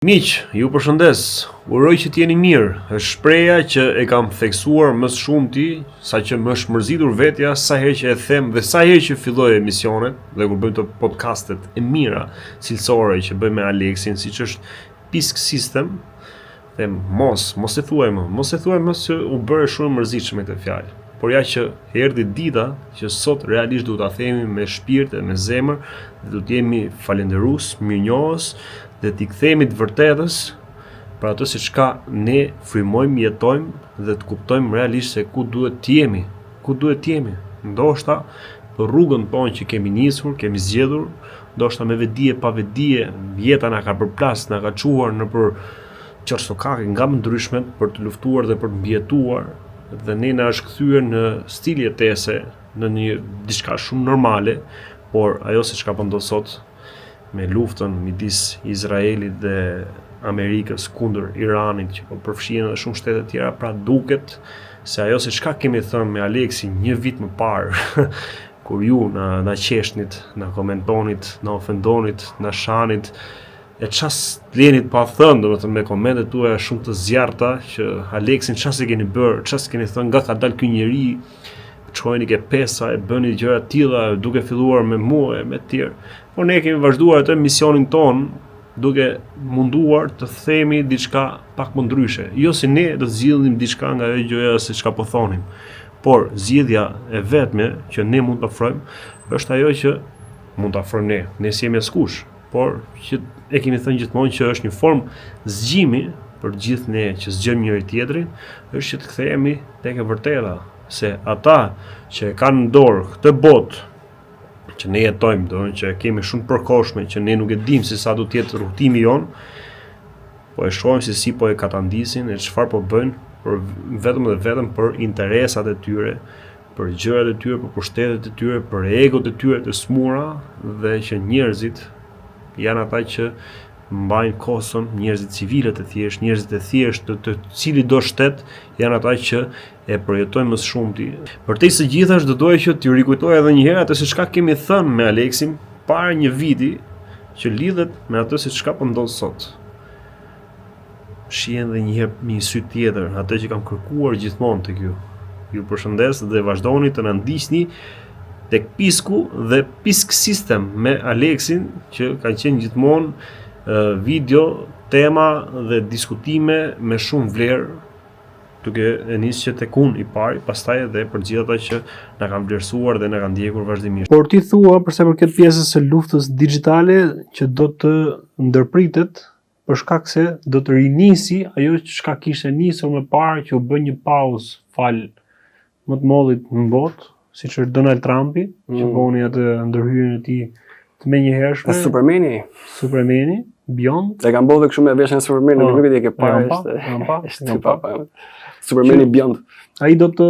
Miq, ju përshëndes. Uroj që t'jeni mirë. Është shpreha që e kam theksuar më së shumti, saqë më është mërzitur vetja sa herë që e them dhe sa herë që filloj emisionet dhe kur bëjmë të podcastet e mira cilësore që bëjmë me Aleksin, siç është Pisk System, them mos e thuaj më se u bëre shumë mërzitshme këtë fjalë. Por ja që erdhi dita që sot realisht duhet ta themi me shpirt e me zemër, dhe do t'jemi falënderues, mirënjohës dhe t'i kthehemi të vërtetës për ato se çka ne frymojmë, jetojmë dhe të kuptojmë realisht se ku duhet t'jemi. Ndoshta për rrugën tonë që kemi nisur, kemi zgjedhur, ndoshta me vetdije pa vetdije, jeta na ka përplas, na ka çuar nëpër çorçokake nga më ndryshmet për të luftuar dhe për të mbijetuar, dhe ne na është kthyer në stil jetese, në një diçka shumë normale, por ajo se çka po ndodh sot me luftën midis Izraelit dhe Amerikës kundër Iranit që po përfshihen edhe shumë shtete tjera, pra duket se ajo se çka kemi thënë me Aleksin një vit më parë, kur ju na qeshnit, na komentonit, na ofendonit, na shanit, e ças lenit pa thënë, domethënë me komentet tuaja shumë të zjarrta që Aleksin ças e keni bërë, ças keni thënë nga ka dalë ky njeri, çojeni ke pesa, e bëni gjëra të tilla, duke filluar me mua e me të tjerë. Por ne kemi vazhduar atë misionin ton, duke munduar të themi diçka pak më ndryshe. Jo se ne do të zgjidhnim diçka nga ajo gjëja se çka po thonim, por zgjidhja e vetme që ne mund të ofrojmë është ajo që mund të ofrojmë ne. Ne si jemi askush, por që e kemi thënë gjithmonë që është një formë zgjimi për gjithë ne që zgjojmë njëri tjetrin, është që të kthehemi tek e vërteta, se ata që e kanë në dorë këtë botë që ne jetojmë, domethënë që kemi shumë përkohshme, që ne nuk e dimë se sa do të jetë rrugtimi jon, po e shohim se si po e katandisin e çfarë po bëjnë për vetëm për interesat e tyre, për gjërat e tyre, për pushtetet e tyre, për egot e tyre të smura, dhe që njerëzit janë ata që mbajnë Kosovën, njerëzit civile të thjesht, njerëzit e thjesht të cili do shtet janë ata që e përjetojnë më së shumti. Përtej së gjithash do doja që t'ju rikujtoj edhe një herë atë se çka kemi thënë me Aleksin para një viti që lidhet me atë se çka po ndodh sot. Shihen edhe një herë me një sy tjetër atë që kam kërkuar gjithmonë tek ju. Ju përshëndes dhe vazhdoni të na ndiqni tek Pisku dhe Pisk System me Aleksin që kanë qenë gjithmonë video, tema dhe diskutime me shumë vlerë, duke e nisë që tek unë i pari, pastaj edhe për gjithë ata që na kanë vlerësuar dhe na kanë ndjekur vazhdimisht. Por ti thua për sa përket pjesës së luftës digjitale që do të ndërpritet për shkak se do të rinisi ajo që çka kishte nisur më parë, që u bë një pauzë fal më të mollit në botë, siç është Donald Trumpi, që bëni atë ndërhyrjen e tij të menjëhershme. Supermani, Beyond. E kam bërë kështu me veshën e Supermanit, nuk e di e ke parë. Është Supermani Beyond. Ai do të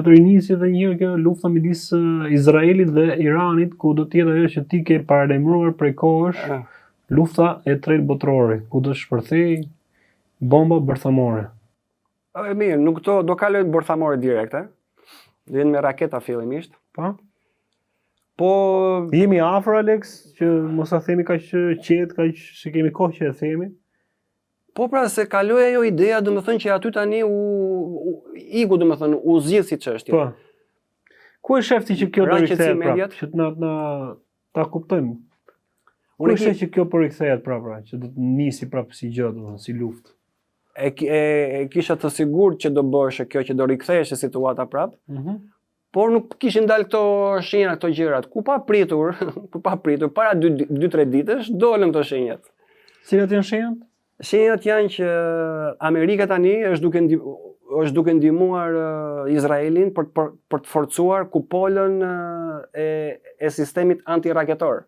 rinisi edhe një herë kjo lufta midis Izraelit dhe Iranit, ku do të jetë ajo që ti ke paralajmëruar prej kohësh, lufta e tretë botërore, ku do të shpërthej bomba bërthamore. Mirë, nuk do kalojnë bërthamore direkte. Do jenë me raketa fillimisht. Po jemi afër, Alex, që mos a themi kaq qetë, kaq se kemi kohë që e themi. Po pra, se kaloi ajo ideja, domethënë që aty tani iku, domethënë u zgjidh si çështje. Po. Ku e shefti që kjo do rikthehet prapë, që ta kuptojmë? Ku e shef që kjo po rikthehet prapë, që do të nisi prapë si gjë, domethënë si luftë? E kisha të sigurt që do bëhej kjo, që do rikthehej situata prapë. Por nuk kishin dalë këto shenja, këto gjërat. Ku pa pritur, para 2-3 ditësh dolën këto shenjat. Cilat janë shenjat? Shenjat janë që Amerika tani është duke ndihmuar Izraelin për të forcuar kupolën e sistemit antiraketor.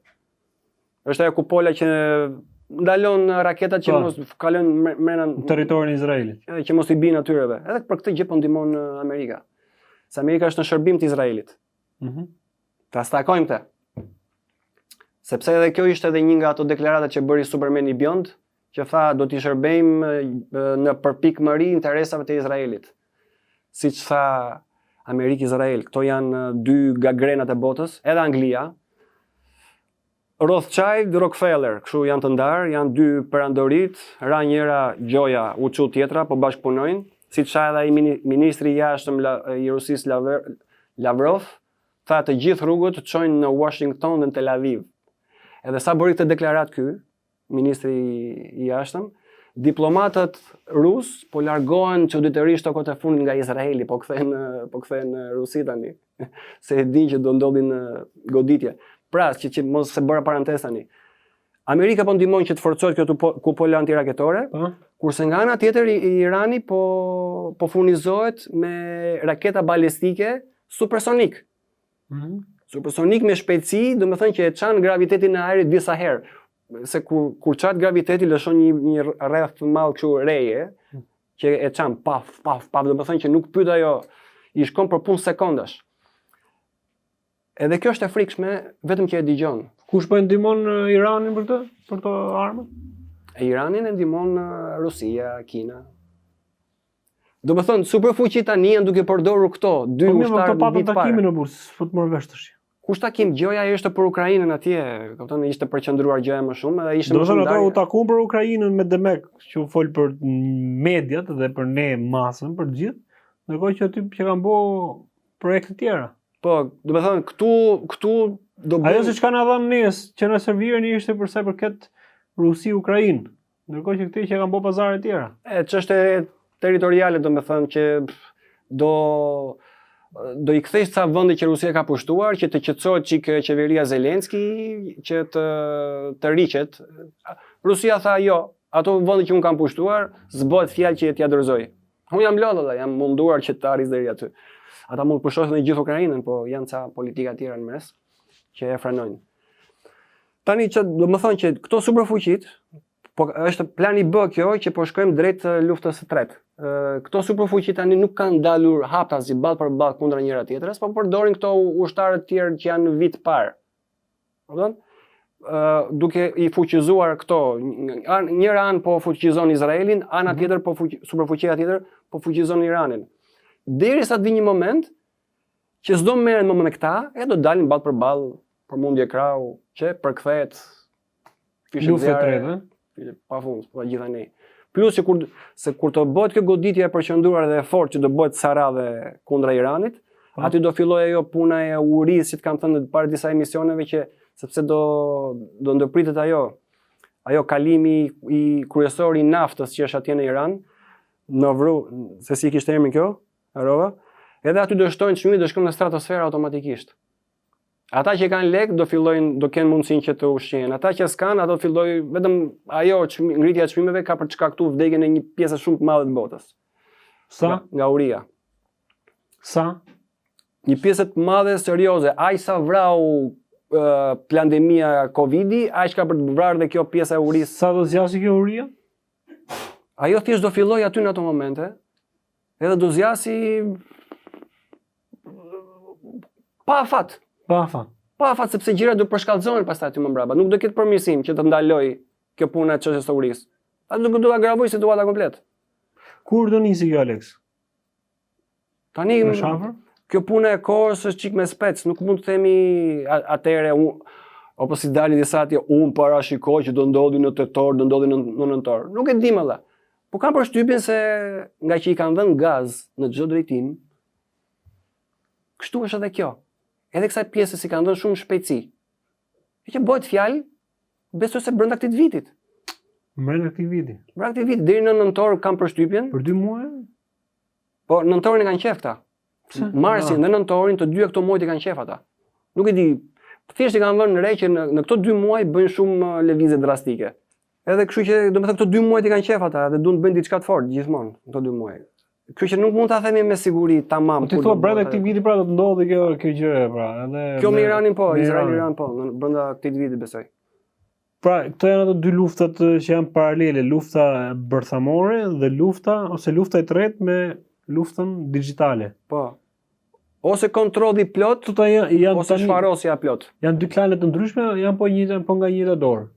Është ajo kupola që ndalon raketat që mos kalojnë në territorin e Izraelit. Që mos i bijnë atyreve. Edhe për këtë gjë po ndihmon Amerika. Se Amerika është në shërbim të Izraelit. Ta stakojmë të. Sepse edhe kjo ishte edhe një nga ato deklaratat që bëri Supermani Beyond, që tha do t'i shërbejmë në përpikmëri interesave të Izraelit. Siç tha Amerikë-Izrael, këto janë dy nga grenat e botës, edhe Anglia. Rothschild, Rockefeller, kështu janë të ndarë, janë dy perandorit, ra njëra gjoja, u çu tjetra, po bashkëpunojnë, siç tha edhe ai ministri i jashtëm i Rusisë Lavrov, tha të gjithë rrugët të çojnë në Washington dhe në Tel Aviv. Edhe sa bëri këtë deklarat ky, ministri i jashtëm, diplomatët rus po largohen çuditërisht tokët e fundit nga Izraeli, po kthehen në Rusi tani. Se e dinë që do ndodhin goditje. Pra, që mos se bëra parantez tani. Amerika po ndihmon që të forcohet kjo kupola antiraketore, kurse nga ana tjetër Irani po furnizohet me raketa balistike supersonik. Supersonik me shpejtësi, do të thënë që e çan gravitetin e ajrit disa herë. Se kur çat graviteti lëshon një rreth të madh kështu reje, që e çan paf, do të thënë që nuk pyet ajo, i shkon për punë sekondash. Edhe kjo është e frikshme, vetëm që e dëgjon. Kush po e ndihmon Iranin për këtë armë? Iranin e ndihmon Rusia, Kina. Do të thonë superfuqit tani janë duke përdorur këto dy ushtarë të ditë parë. Takimin në bursë, s'po të marr vesh tash. Kush takim? Gjoja ishte për Ukrainën atje, kupton, ishte përqendruar gjoja më shumë edhe ishte më shumë. Do të thonë u takuan për Ukrainën me Demek, që u fol për mediat dhe për ne masën, për të gjithë, ndërkohë që aty që kanë bëu projekte tjera. Po, do të thonë këtu do bëj. Ajo siç kanë dhënë nes, që në servirën ishte për sa i përket Rusi-Ukrainë, ndërkohë që këtej që kanë bëu pazare të tjera. Çështje territoriale, do të thonë që do i kthej ca vende që Rusia ka pushtuar, që të qetësohet çik qeveria Zelenski, që të riqet. Rusia tha jo, ato vende që un kam pushtuar, s'bëhet fjalë që t'ia dorëzoj. Un jam lodhur, jam munduar që të arris deri aty. Ata mund të pushtojnë në gjithë Ukrainën, po janë ca politika tjera në mes që e frenojnë. Tani që do të thonë që këto superfuqit, po është plani B kjo që po shkojmë drejt luftës së tretë. Këto superfuqi tani nuk kanë dalur haptazi ballë për ballë kundra njëra tjetrës, po përdorin këto ushtarë të tjerë që janë në vit parë. Kupton? Duke i fuqizuar këto, njëra anë po fuqizon Izraelin, ana tjetër po superfuqia tjetër po fuqizon Iranin. Derisa të vi një moment që s'do merren më me këta, e do dalin ballë për ballë për mundje krau, që përkthehet luftë e tretë, pafund, po gjithë ne. Plus që kur të bëhet kjo goditje e përqendruar dhe e fortë që do bëhet Sarave kundra Iranit, aty do fillojë ajo puna e urisë, si të kam thënë para disa emisioneve, që sepse do ndërpritet ajo kalimi i kryesor i naftës që është atje në Iran, se si kishte emrin kjo, harova, edhe aty do shtojnë çmimi, do shkojnë në stratosferë automatikisht. Ata që kanë lek do kenë mundësinë që të ushqejnë. Ata që s'kan, ato fillojnë vetëm ajo ngritja e çmimeve ka për të shkaktuar vdekjen e një pjesë shumë të madhe të botës. Sa? Nga uria. Sa? Një pjesë të madhe serioze. Aq sa vrau pandemia Covidi, aq ka për të vrarë dhe kjo pjesa e urisë. Sa do zgjasë kjo uria? Ajo thjesht do fillojë aty në ato momente. Edhe do zgjasi pa afat. Pa afat, sepse gjërat do përshkallëzohen pastaj aty më mbrapa. Nuk do ketë përmirësim që të ndaloj kjo puna e çështjes së urisë. Atë do agravoj situata komplet. Kur do nisi kjo, Alex? Tani kjo puna e kohës është çik me spec, nuk mund të themi atëre apo si dalin disa atje, unë parashikoj që do ndodhi në tetor, do ndodhi në nëntor. Nuk e di më dha. Po kam përshtypjen se nga që i kanë dhënë gaz në çdo drejtim, kështu është edhe kjo. Edhe kësaj pjesës i kanë dhënë shumë shpejtësi. E që bëhet fjalë, besoj se brenda këtij vitit. Brenda këtij viti. Brenda këtij viti deri në nëntor kam përshtypjen. Për 2 muaj? Po nëntorin e kanë qef këta. Marsin dhe nëntorin, të dyja këto muajt i kanë qef ata. Nuk e di, thjesht i kanë vënë re që në këto 2 muaj bëjnë shumë lëvizje drastike. Edhe kështu që domethënë këto 2 muajt i kanë qef ata dhe duan të bëjnë diçka të fortë gjithmonë këto 2 muaj. Kështu që nuk mund ta themi me siguri tamam. Ti thua brenda këtij viti pra do të ndodhi kjo gjë pra, edhe kjo me Iranin po, Izrael-Iran po, brenda këtij viti besoj. Pra, këto janë ato 2 luftat që janë paralele, lufta bërthamore dhe lufta e tretë me luftën digjitale. Po. Ose kontrolli plot, ose shfarosja plot. Janë 2 klane të ndryshme, janë po nga njëjta dorë.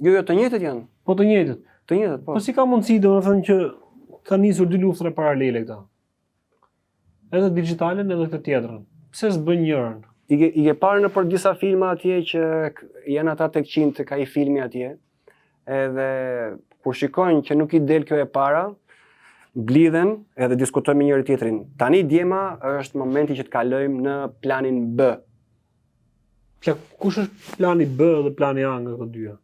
Jo, të njëjtët janë. Po të njëjtët. Të njëjtët, po. Po si ka mundësi domethënë që ka nisur 2 luftra paralele këta? Edhe digjitalen edhe këtë tjetrën. Pse s'bën njërën? I ke parë në për disa filma atje që janë ata tek qind tek ai filmi atje, edhe kur shikojnë që nuk i del kjo e para, blidhen edhe diskutojnë me njëri tjetrin. Tani djema është momenti që të kalojmë në planin B. Kush është plani B dhe plani A nga këto dyja?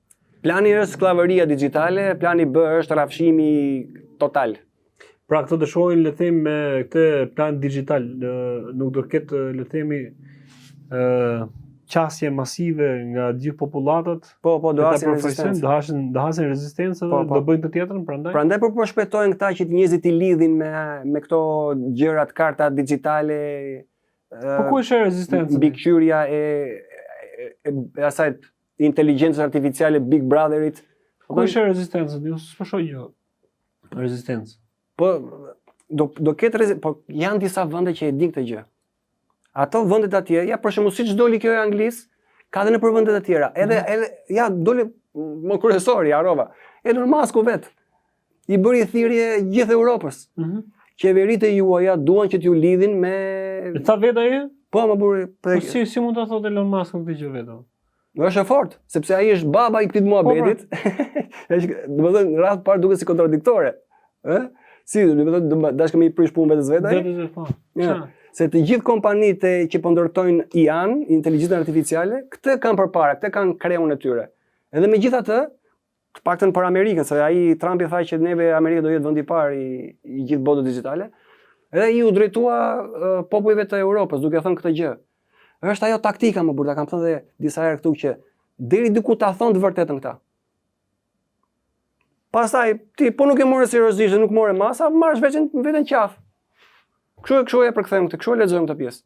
Plani është skllavëria digjitale, plani B është rrafshimi total. Pra këto të shohin, le të themi, me këtë plan digital, nuk do ketë, le të themi, qasje masive nga gjithë populatat. Po, do hasin rezistencë. Do hasin rezistencë dhe do bëjnë të tjetrën, prandaj. Prandaj po shpejtojnë këta që njerëzit i lidhin me këto gjërat, karta digjitale. Po ku është rezistenca? Mbikëqyrja e asaj inteligjencës artificiale Big Brotherit. Ku është rezistenca? Ju s'po shoh gjë. Rezistencë. Po do ketë po janë disa vende që e din këtë gjë. Ato vendet atje, ja për shembull siç doli kjo e Anglisë, ka edhe në për vendet e tjera. Edhe ja doli më kryesori, harrova. Elon Musk vet. I bëri thirrje gjithë Europës. Qeveritë juaja duan që t'ju lidhin me Tha vetë ai? Po, më burri. Po si mund ta thotë Elon Musk këtë gjë vetë? Është e fortë, sepse ai është baba i këtij muhabetit. Domethënë në radhë parë duket si kontradiktore. Ë? Si, domethënë dashkëm i prish punë vetes vetaj? Vetes po. Se të gjithë kompanitë që po ndërtojnë IA-n, inteligjencën artificiale, këtë kanë përpara, këtë kanë kreun e tyre. Edhe megjithatë, të paktën për Amerikën, se ai Trumpi tha që neve Amerika do jetë vendi i parë i gjithë botës digjitale. Edhe ai u drejtua popujve të Europës, duke thënë këtë gjë. Është ajo taktika më burr, ta kam thënë edhe disa herë këtu që deri diku ta thonë të vërtetën këta. Pastaj ti po nuk e morë seriozisht dhe nuk morë masa, marrësh veten qafë. Kështu e përkthejmë këtë, kështu e lexojmë këtë pjesë.